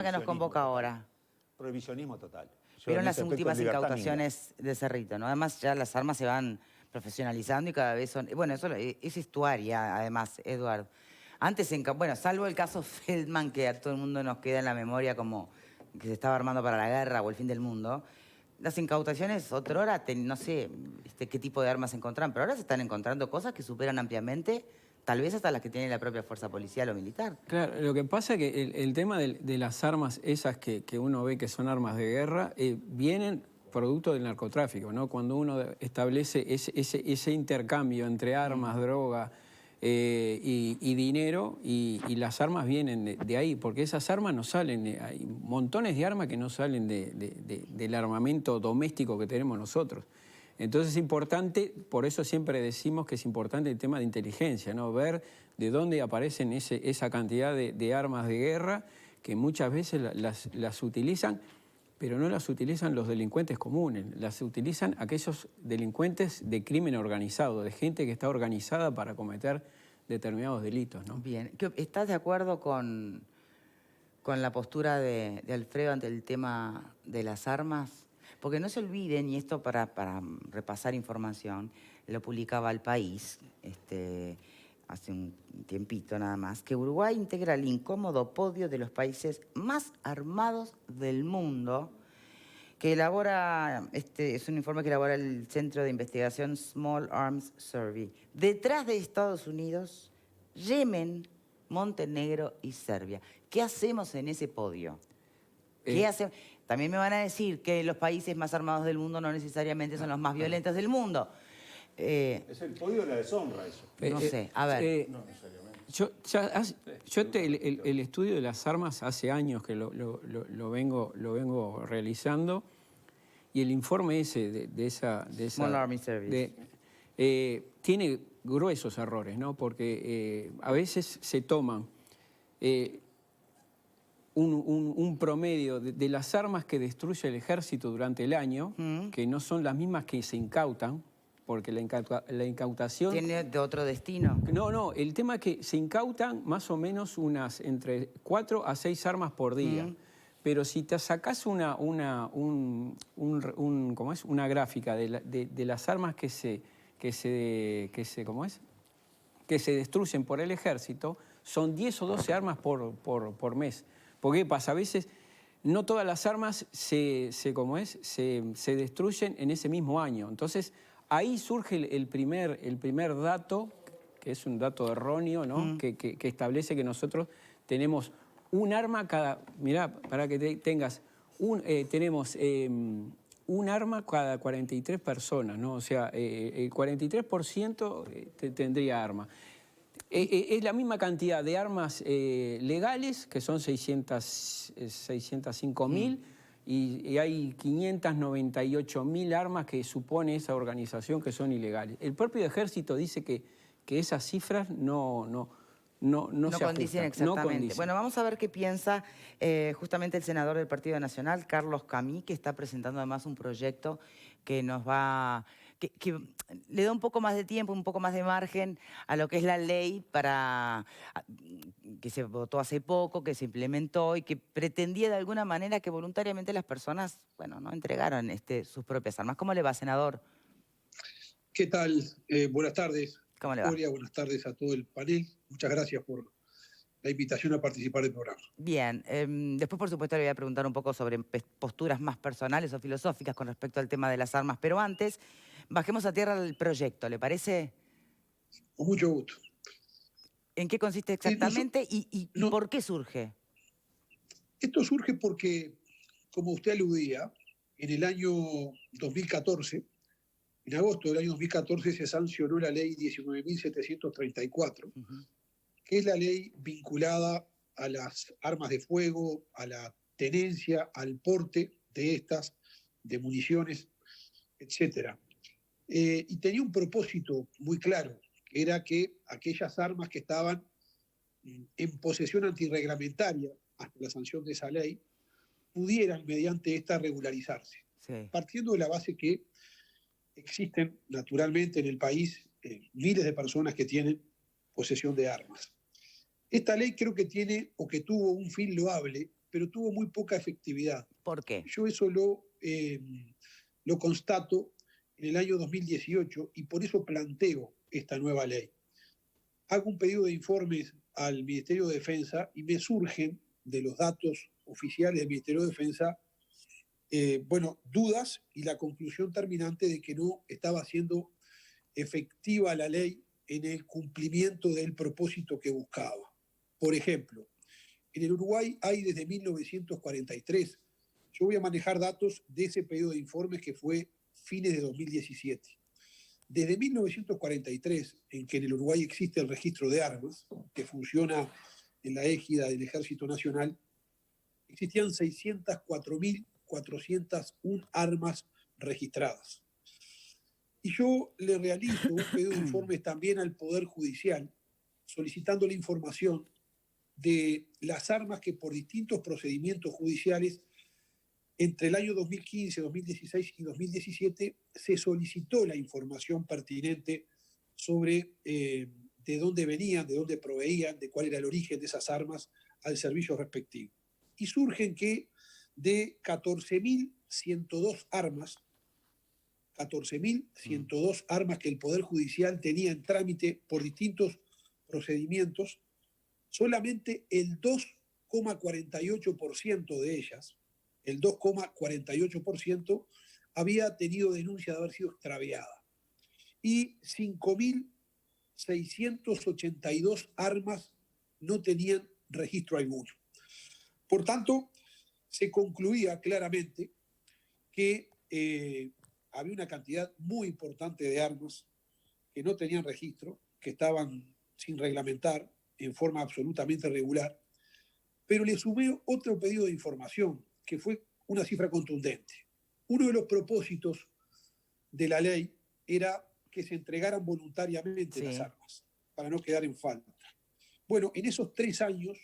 que nos convoca ahora. Prohibicionismo total. Pero en las últimas incautaciones de Cerrito, ¿no? Además ya las armas se van profesionalizando y cada vez son... Bueno, eso es historia, además, Eduardo. Antes, bueno, salvo el caso Feldman, que a todo el mundo nos queda en la memoria como que se estaba armando para la guerra o el fin del mundo, las incautaciones, otrora, no sé qué tipo de armas se encontraban, pero ahora se están encontrando cosas que superan ampliamente, tal vez hasta las que tiene la propia fuerza policial o militar. Claro, lo que pasa es que el tema de las armas, esas que uno ve que son armas de guerra, vienen producto del narcotráfico, ¿no? Cuando uno establece ese intercambio entre armas, droga y dinero, y las armas vienen de ahí, porque esas armas no salen, hay montones de armas que no salen del armamento doméstico que tenemos nosotros. Entonces es importante, por eso siempre decimos que es importante el tema de inteligencia, ¿no? Ver de dónde aparecen esa cantidad de armas de guerra que muchas veces las utilizan, pero no las utilizan los delincuentes comunes, las utilizan aquellos delincuentes de crimen organizado, de gente que está organizada para cometer determinados delitos, ¿no? Bien, ¿estás de acuerdo con la postura de Alfredo ante el tema de las armas? Porque no se olviden, y esto para repasar información, lo publicaba El País hace un tiempito nada más, que Uruguay integra el incómodo podio de los países más armados del mundo, que elabora, es un informe que elabora el Centro de Investigación Small Arms Survey. Detrás de Estados Unidos, Yemen, Montenegro y Serbia. ¿Qué hacemos en ese podio? ¿Qué hacemos? También me van a decir que los países más armados del mundo no necesariamente son los más violentos del mundo. Es el podio de la deshonra eso. No sé, a ver. No necesariamente. El estudio de las armas hace años que lo vengo realizando, y el informe ese de esa Small Army Service tiene gruesos errores, ¿no? Porque a veces se toman un promedio de las armas que destruye el ejército durante el año, que no son las mismas que se incautan, porque la incautación... ¿Tiene de otro destino? No, el tema es que se incautan más o menos entre 4 a 6 armas por día. Pero si te sacás una gráfica de las armas que se destruyen por el ejército, son 10 o 12 armas por mes. ¿Por qué pasa? A veces no todas las armas se destruyen en ese mismo año. Entonces, ahí surge el primer dato, que es un dato erróneo, ¿no? Que establece que nosotros tenemos un arma cada... Mirá, para que tengas... tenemos un arma cada 43 personas, ¿no? O sea, el 43% tendría arma. Es la misma cantidad de armas legales, que son 605.000, y hay 598.000 armas que supone esa organización que son ilegales. El propio ejército dice que esas cifras no se condicen ajustan, exactamente. no condicen. Bueno, vamos a ver qué piensa justamente el senador del Partido Nacional, Carlos Camí, que está presentando además un proyecto que nos va... que le da un poco más de tiempo, un poco más de margen a lo que es la ley que se votó hace poco, que se implementó y que pretendía de alguna manera que voluntariamente las personas, bueno, no entregaran sus propias armas. ¿Cómo le va, senador? ¿Qué tal? Buenas tardes. ¿Cómo le va? Buenas tardes a todo el panel. Muchas gracias por la invitación a participar del programa. Bien, después por supuesto le voy a preguntar un poco sobre posturas más personales o filosóficas con respecto al tema de las armas, pero antes bajemos a tierra el proyecto, ¿le parece? Con mucho gusto. ¿En qué consiste exactamente y por qué surge? Esto surge porque, como usted aludía, en el año 2014, en agosto del año 2014 se sancionó la ley 19.734, que es la ley vinculada a las armas de fuego, a la tenencia, al porte de estas, de municiones, etc. Y tenía un propósito muy claro, que era que aquellas armas que estaban en posesión antirreglamentaria hasta la sanción de esa ley pudieran mediante esta regularizarse. Sí. Partiendo de la base que existen naturalmente en el país miles de personas que tienen posesión de armas. Esta ley creo que tiene o que tuvo un fin loable pero tuvo muy poca efectividad. ¿Por qué? Yo eso lo constato en el año 2018 y por eso planteo esta nueva ley. Hago un pedido de informes al Ministerio de Defensa y me surgen de los datos oficiales del Ministerio de Defensa, dudas y la conclusión terminante de que no estaba siendo efectiva la ley en el cumplimiento del propósito que buscaba. Por ejemplo, en el Uruguay hay desde 1943, yo voy a manejar datos de ese pedido de informes que fue fines de 2017. Desde 1943, en que en el Uruguay existe el registro de armas, que funciona en la égida del Ejército Nacional, existían 604.401 armas registradas. Y yo le realizo un pedido de informes también al Poder Judicial, solicitando la información de las armas que por distintos procedimientos judiciales entre el año 2015, 2016 y 2017 se solicitó la información pertinente sobre de dónde venían, de dónde proveían, de cuál era el origen de esas armas al servicio respectivo. Y surgen que de 14.102 armas, 14.102 armas que el Poder Judicial tenía en trámite por distintos procedimientos, solamente el 2,48% de ellas, el 2,48% había tenido denuncia de haber sido extraviada. Y 5.682 armas no tenían registro alguno. Por tanto, se concluía claramente que había una cantidad muy importante de armas que no tenían registro, que estaban sin reglamentar en forma absolutamente regular, pero le sumé otro pedido de información, que fue una cifra contundente. Uno de los propósitos de la ley era que se entregaran voluntariamente las armas, para no quedar en falta. Bueno, en esos 3 años,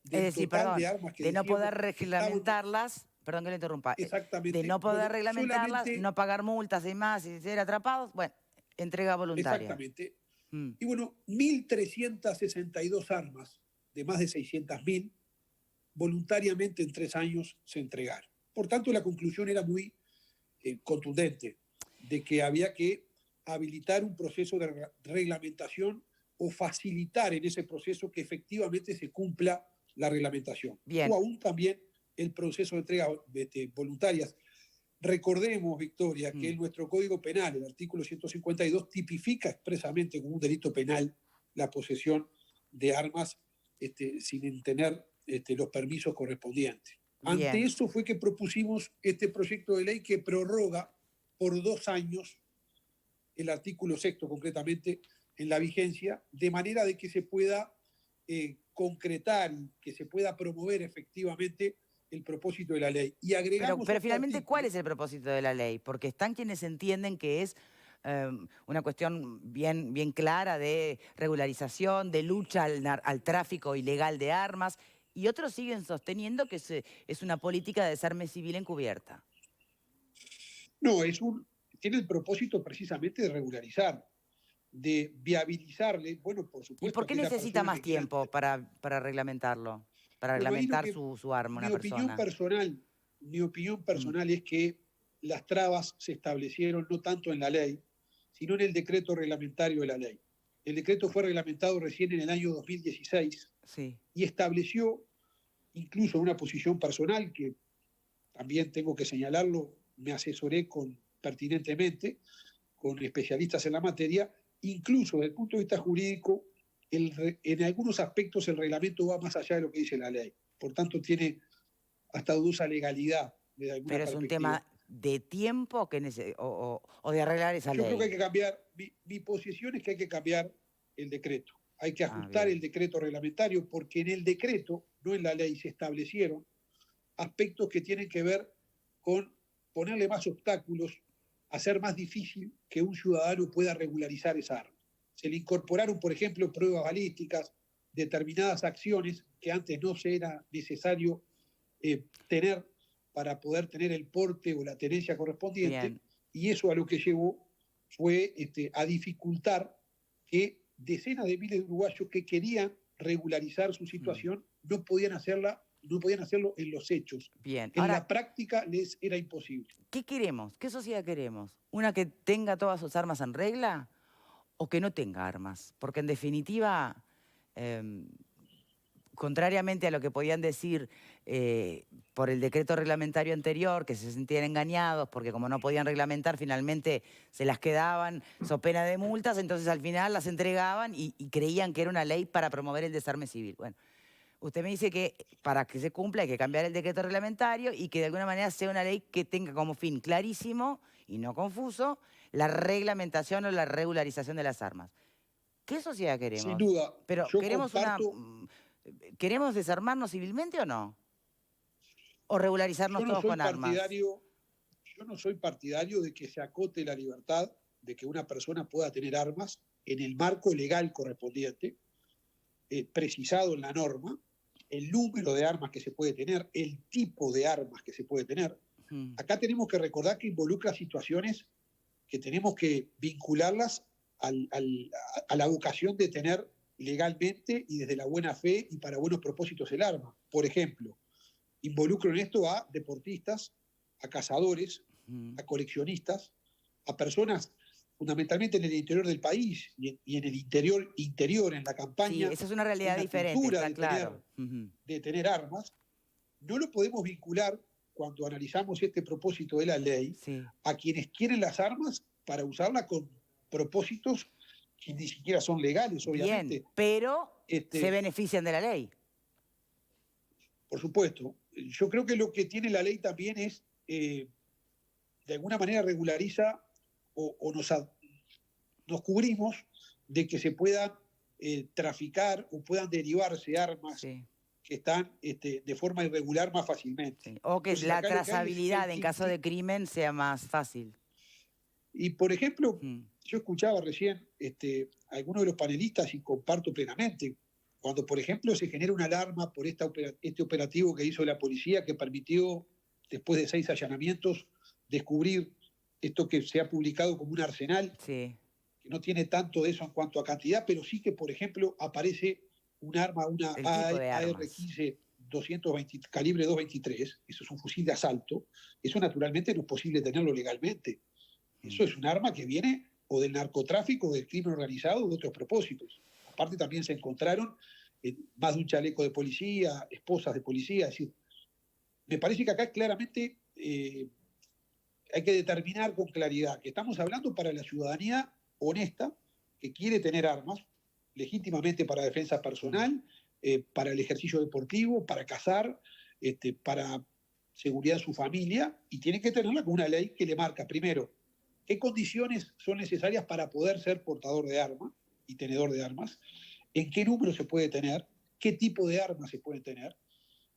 Es decir, perdón, de armas que de no poder estaban, reglamentarlas, perdón que le interrumpa, exactamente, de no poder bueno, reglamentarlas, solamente, no pagar multas y más y ser atrapados, bueno, entrega voluntaria. exactamente. Y bueno, 1.362 armas de más de 600.000 voluntariamente en 3 años se entregaron. Por tanto, la conclusión era muy contundente de que había que habilitar un proceso de reglamentación o facilitar en ese proceso que efectivamente se cumpla la reglamentación. Bien. O aún también el proceso de entrega voluntarias. Recordemos, Victoria, que en nuestro Código Penal, el artículo 152, tipifica expresamente como un delito penal la posesión de armas sin tener los permisos correspondientes. Bien. Ante eso fue que propusimos este proyecto de ley que prorroga por 2 años el artículo 6º concretamente en la vigencia, de manera de que se pueda concretar, que se pueda promover efectivamente el propósito de la ley. Y agregamos pero finalmente, artículo. ¿cuál es el propósito de la ley? Porque están quienes entienden que es una cuestión bien clara de regularización, de lucha al tráfico ilegal de armas, y otros siguen sosteniendo que es una política de desarme civil encubierta. No, tiene el propósito precisamente de regularizar, de viabilizarle, bueno, por supuesto. ¿Y por qué necesita más tiempo para reglamentarlo? Para reglamentar su arma una persona. Mi opinión personal es que las trabas se establecieron no tanto en la ley, sino en el decreto reglamentario de la ley. El decreto fue reglamentado recién en el año 2016 y estableció incluso una posición personal que también tengo que señalarlo, me asesoré pertinentemente con especialistas en la materia, incluso desde el punto de vista jurídico, en algunos aspectos el reglamento va más allá de lo que dice la ley. Por tanto, tiene hasta dudosa legalidad desde alguna perspectiva. ¿Pero es un tema de tiempo o de arreglar esa ley? Yo creo que hay que cambiar, mi posición es que hay que cambiar el decreto. Hay que ajustar el decreto reglamentario porque en el decreto, no en la ley, se establecieron aspectos que tienen que ver con ponerle más obstáculos, hacer más difícil que un ciudadano pueda regularizar esa arma. Se le incorporaron, por ejemplo, pruebas balísticas, determinadas acciones que antes no se era necesario tener para poder tener el porte o la tenencia correspondiente. Bien. Y eso a lo que llevó fue a dificultar que decenas de miles de uruguayos que querían regularizar su situación no podían hacerla no podían hacerlo en los hechos. Bien. En Ahora, la práctica les era imposible. ¿qué queremos? ¿Qué sociedad queremos? ¿Una que tenga todas sus armas en regla o que no tenga armas? Porque en definitiva, contrariamente a lo que podían decir por el decreto reglamentario anterior, que se sentían engañados porque como no podían reglamentar, finalmente se las quedaban so pena de multas, entonces al final las entregaban y creían que era una ley para promover el desarme civil. Bueno, usted me dice que para que se cumpla hay que cambiar el decreto reglamentario y que de alguna manera sea una ley que tenga como fin clarísimo y no confuso la reglamentación o la regularización de las armas. ¿Qué sociedad queremos? Sin duda, Pero yo queremos comparto. ¿queremos desarmarnos civilmente o no? ¿O regularizarnos Yo no todos soy con armas? yo no soy partidario de que se acote la libertad de que una persona pueda tener armas en el marco legal correspondiente, precisado en la norma, el número de armas que se puede tener, el tipo de armas que se puede tener. Acá tenemos que recordar que involucra situaciones que tenemos que vincularlas a la vocación de tener legalmente y desde la buena fe y para buenos propósitos el arma. Por ejemplo, involucro en esto a deportistas, a cazadores, a coleccionistas, a personas fundamentalmente en el interior del país y en el interior, en la Sí, campaña, esa es una en realidad la diferente, cultura está claro. de tener armas. No lo podemos vincular, cuando analizamos este propósito de la ley, Sí. a quienes quieren las armas para usarlas con propósitos que ni siquiera son legales, obviamente. Bien, pero se benefician de la ley. Por supuesto. Yo creo que lo que tiene la ley también es, de alguna manera regulariza o nos cubrimos de que se puedan traficar o puedan derivarse armas Sí, que están de forma irregular más fácilmente. sí. O que Entonces, la acá lo que hay es trazabilidad en caso de crimen sea más fácil. Y, por ejemplo, Mm. yo escuchaba recién a algunos de los panelistas y comparto plenamente, cuando, por ejemplo, se genera una alarma por este operativo que hizo la policía que permitió, después de 6 allanamientos, descubrir esto que se ha publicado como un arsenal, Sí. que no tiene tanto de eso en cuanto a cantidad, pero sí que, por ejemplo, aparece un arma, una El tipo de armas. AR-15 220, calibre 223, eso es un fusil de asalto, eso naturalmente no es posible tenerlo legalmente. Eso es un arma que viene o del narcotráfico, del crimen organizado o de otros propósitos. Aparte también se encontraron más de un chaleco de policía, esposas de policía. Es decir, me parece que acá claramente hay que determinar con claridad que estamos hablando para la ciudadanía honesta que quiere tener armas legítimamente para defensa personal, para el ejercicio deportivo, para cazar, para seguridad de su familia, y tiene que tenerla con una ley que le marca, primero, qué condiciones son necesarias para poder ser portador de arma y tenedor de armas, en qué número se puede tener, qué tipo de armas se puede tener,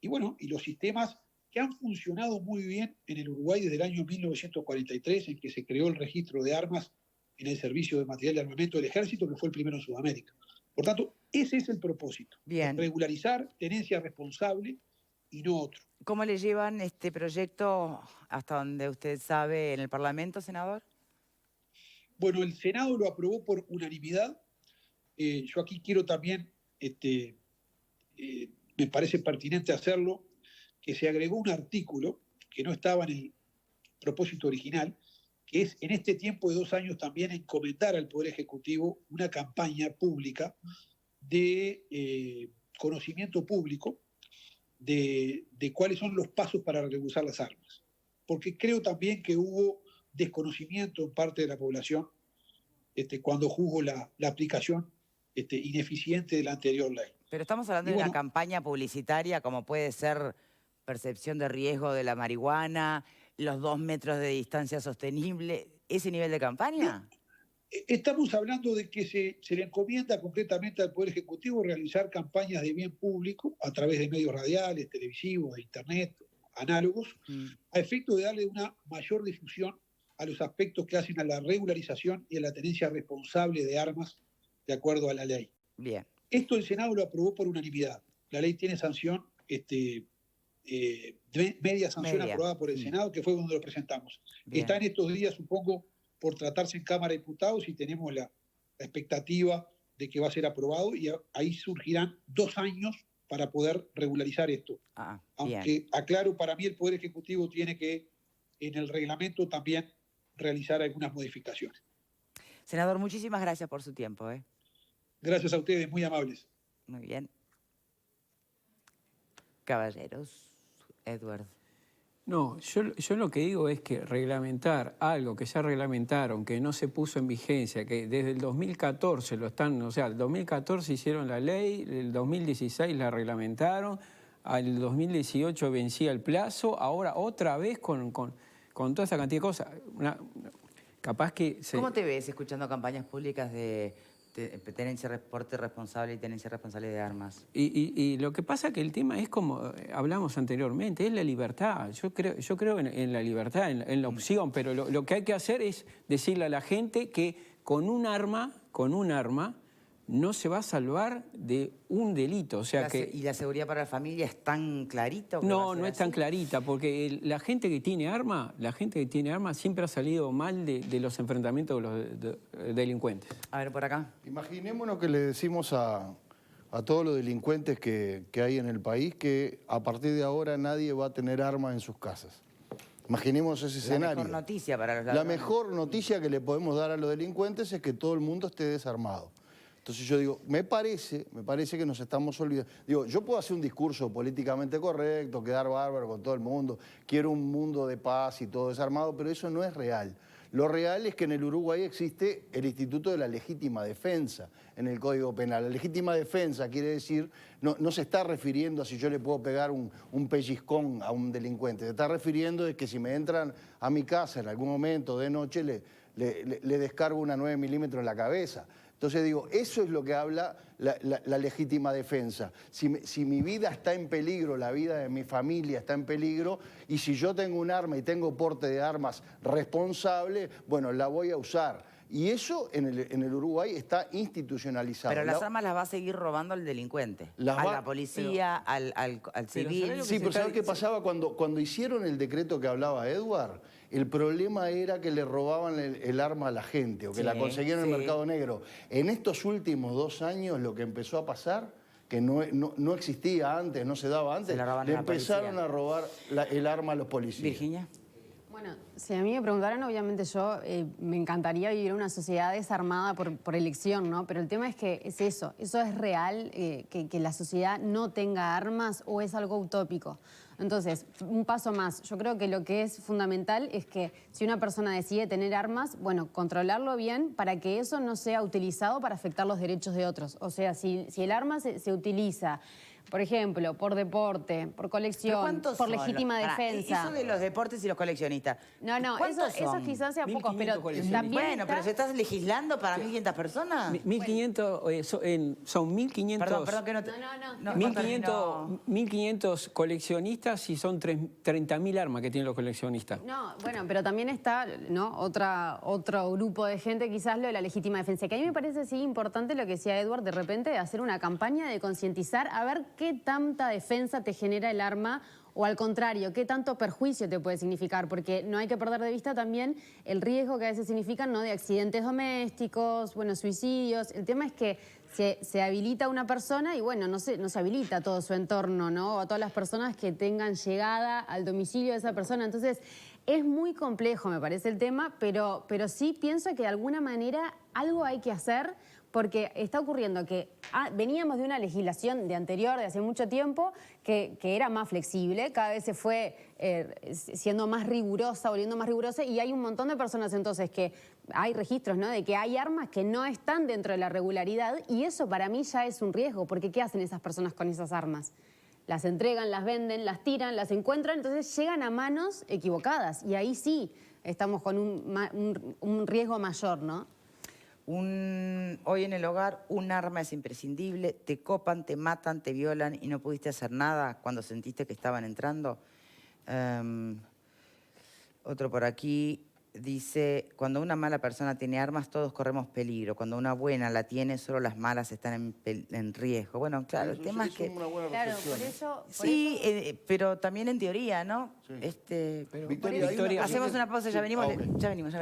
y bueno, y los sistemas que han funcionado muy bien en el Uruguay desde el año 1943, en que se creó el registro de armas en el servicio de material de armamento del ejército, que fue el primero en Sudamérica. Por tanto, ese es el propósito, Bien. regularizar tenencia responsable y no otro. ¿Cómo le llevan este proyecto hasta donde usted sabe en el Parlamento, senador? Bueno, el Senado lo aprobó por unanimidad. Yo aquí quiero también, me parece pertinente hacerlo, que se agregó un artículo que no estaba en el propósito original, que es en este tiempo de 2 años también encomendar al Poder Ejecutivo una campaña pública de conocimiento público de cuáles son los pasos para regular las armas. Porque creo también que hubo desconocimiento en parte de la población cuando juzgó la aplicación ineficiente de la anterior ley. Pero estamos hablando de una campaña publicitaria como puede ser percepción de riesgo de la marihuana, los 2 metros de distancia sostenible, ¿ese nivel de campaña? No, estamos hablando de que se le encomienda concretamente al Poder Ejecutivo realizar campañas de bien público a través de medios radiales, televisivos, de internet, análogos, a efecto de darle una mayor difusión a los aspectos que hacen a la regularización y a la tenencia responsable de armas de acuerdo a la ley. Bien. Esto el Senado lo aprobó por unanimidad. La ley tiene sanción, media sanción aprobada por el Senado, que fue donde lo presentamos. Bien. Está en estos días, supongo, por tratarse en Cámara de Diputados y tenemos la expectativa de que va a ser aprobado y ahí surgirán 2 años para poder regularizar esto. Bien. Aunque, aclaro, para mí el Poder Ejecutivo tiene que, en el reglamento, también realizar algunas modificaciones. Senador, muchísimas gracias por su tiempo. Gracias a ustedes, muy amables. Muy bien. Caballeros, Edward. No, yo lo que digo es que reglamentar algo que ya reglamentaron, que no se puso en vigencia, que desde el 2014 lo están, o sea, el 2014 hicieron la ley, el 2016 la reglamentaron, al 2018 vencía el plazo, ahora otra vez con toda esa cantidad de cosas. Capaz que... ¿Cómo te ves escuchando campañas públicas de tenencia, porte responsable y tenencia responsable de armas? Y lo que pasa que el tema es como hablamos anteriormente, es la libertad. Yo creo en la libertad, en la opción, pero lo que hay que hacer es decirle a la gente que con un arma no se va a salvar de un delito. O sea ¿Y la seguridad para la familia es tan clarita? No, no es tan clarita, porque la gente que tiene arma siempre ha salido mal de los enfrentamientos de los delincuentes. A ver, por acá. Imaginémonos que le decimos a todos los delincuentes que hay en el país que a partir de ahora nadie va a tener armas en sus casas. Imaginemos ese escenario. La mejor noticia para los ladrones. ladrones. La mejor noticia que le podemos dar a los delincuentes es que todo el mundo esté desarmado. Entonces yo digo, me parece que nos estamos olvidando. Digo, yo puedo hacer un discurso políticamente correcto, quedar bárbaro con todo el mundo, quiero un mundo de paz y todo desarmado, pero eso no es real. Lo real es que en el Uruguay existe el Instituto de la Legítima Defensa en el Código Penal. La legítima defensa quiere decir, no se está refiriendo a si yo le puedo pegar un pellizcón a un delincuente, se está refiriendo a que si me entran a mi casa en algún momento de noche le descargo una 9 milímetros en la cabeza. Entonces digo, eso es lo que habla la legítima defensa. Si mi vida está en peligro, la vida de mi familia está en peligro, y si yo tengo un arma y tengo porte de armas responsable, bueno, la voy a usar. Y eso en el Uruguay está institucionalizado. Pero las armas las va a seguir robando el delincuente. A la policía, al civil. Sí, pero ¿sabes qué pasaba? Cuando hicieron el decreto que hablaba Edward, el problema era que le robaban el arma a la gente o que la conseguían en el mercado negro. En estos últimos 2 años lo que empezó a pasar, que no existía antes, no se daba antes, le empezaron a robar el arma a los policías. Virginia. Bueno, si a mí me preguntaran, obviamente yo me encantaría vivir en una sociedad desarmada por elección, ¿no? Pero el tema es que es eso es real, que la sociedad no tenga armas, o es algo utópico. Entonces, un paso más, yo creo que lo que es fundamental es que si una persona decide tener armas, bueno, controlarlo bien para que eso no sea utilizado para afectar los derechos de otros. O sea, si el arma se utiliza, por ejemplo, por deporte, por colección, por legítima defensa. Eso de los deportes y los coleccionistas. No, eso quizás sea pocos, pero también bueno, pero ¿se estás legislando para 1.500 personas? 1.500, son 1.500... Perdón, que no... No. 1.500 coleccionistas y son 30.000 armas que tienen los coleccionistas. No, bueno, pero también está, ¿no?, otro grupo de gente, quizás lo de la legítima defensa. Que a mí me parece sí importante lo que decía Edward, de repente, de hacer una campaña de concientizar a ver qué tanta defensa te genera el arma, o al contrario, qué tanto perjuicio te puede significar, porque no hay que perder de vista también el riesgo que a veces significan, ¿no?, de accidentes domésticos, bueno, suicidios. El tema es que se habilita a una persona y, bueno, no se habilita a todo su entorno, ¿no?, o a todas las personas que tengan llegada al domicilio de esa persona. Entonces, es muy complejo, me parece, el tema, pero sí pienso que de alguna manera algo hay que hacer, porque está ocurriendo que veníamos de una legislación de hace mucho tiempo, que era más flexible, cada vez se fue siendo más rigurosa, volviendo más rigurosa, y hay un montón de personas entonces que hay registros, ¿no?, de que hay armas que no están dentro de la regularidad, y eso para mí ya es un riesgo, porque ¿qué hacen esas personas con esas armas? Las entregan, las venden, las tiran, las encuentran, entonces llegan a manos equivocadas, y ahí sí estamos con un riesgo mayor, ¿no? Hoy en el hogar un arma es imprescindible, te copan, te matan, te violan y no pudiste hacer nada cuando sentiste que estaban entrando. Otro por aquí dice, cuando una mala persona tiene armas todos corremos peligro, cuando una buena la tiene solo las malas están en riesgo. Bueno, claro, el tema es que... Claro, por eso... pero también en teoría, ¿no? Sí. Victoria, hacemos una pausa, ya venimos, okay. ya venimos.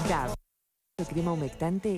DAV, crema humectante